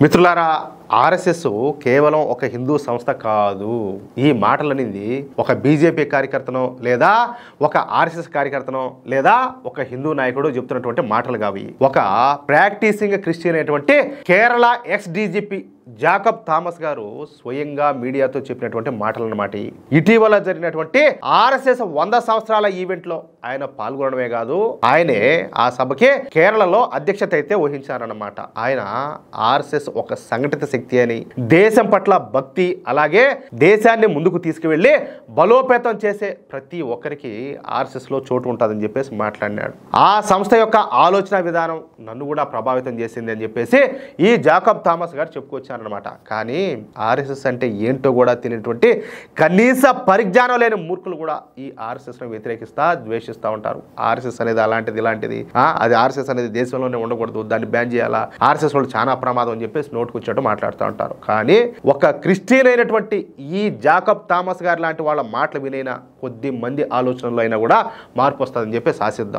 మిత్రులారా, ఆర్ఎస్ఎస్ కేవలం ఒక హిందూ సంస్థ కాదు. ఈ మాటలనింది ఒక బీజేపీ కార్యకర్తనో లేదా ఒక ఆర్ఎస్ఎస్ కార్యకర్తనో లేదా ఒక హిందూ నాయకుడు చెప్తున్నటువంటి మాటలు కావి. ఒక ప్రాక్టీసింగ్ క్రిస్టియన్ అయినటువంటి Kerala X DGP Jacob Thomas గారు స్వయంగా మీడియాతో చెప్పినటువంటి మాటలు అన్నమాట. ఇటీవల జరిగినటువంటి ఆర్ఎస్ఎస్ 100 సంవత్సరాల ఈవెంట్ లో ఆయన పాల్గొనడమే కాదు, ఆయనే ఆ సభకి కేరళలో అధ్యక్షత అయితే వహించారన్నమాట. ఆయన ఆర్ఎస్ఎస్ ఒక సంఘటిత శక్తి అని, దేశం పట్ల భక్తి, అలాగే దేశాన్ని ముందుకు తీసుకువెళ్లి బలోపేతం చేసే ప్రతి ఒక్కరికి ఆర్ఎస్ఎస్ లో చోటు ఉంటుందని చెప్పేసి మాట్లాడినాడు. ఆ సంస్థ యొక్క ఆలోచన విధానం నన్ను కూడా ప్రభావితం చేసింది అని చెప్పేసి ఈ జాకబ్ థామస్ గారు చెప్పుకొచ్చారనమాట. కానీ ఆర్ఎస్ఎస్ అంటే ఏంటో కూడా తెలియనటువంటి కనీస పరిజ్ఞానం లేని మూర్ఖులు కూడా ఈ ఆర్ఎస్ఎస్ ను వ్యతిరేకిస్తా ద్వేషిస్తూ ఉంటారు. ఆర్ఎస్ఎస్ అనేది అలాంటిది ఇలాంటిది, అది ఆర్ఎస్ఎస్ అనేది దేశంలోనే ఉండకూడదు, దాన్ని బ్యాన్ చేయాలా, ఆర్ఎస్ఎస్ వాళ్ళు చాలా ప్రమాదం అని చెప్పేసి నోటుకొచ్చేట్టు మాట్లాడుతూ ఉంటారు. కానీ ఒక క్రిస్టియన్ అయినటువంటి ఈ జాకబ్ థామస్ గారు లాంటి వాళ్ళ మాటలు వినైనా కొద్ది మంది ఆలోచనలు అయినా కూడా మార్పు వస్తుందని చెప్పేసి ఆశిద్దాం.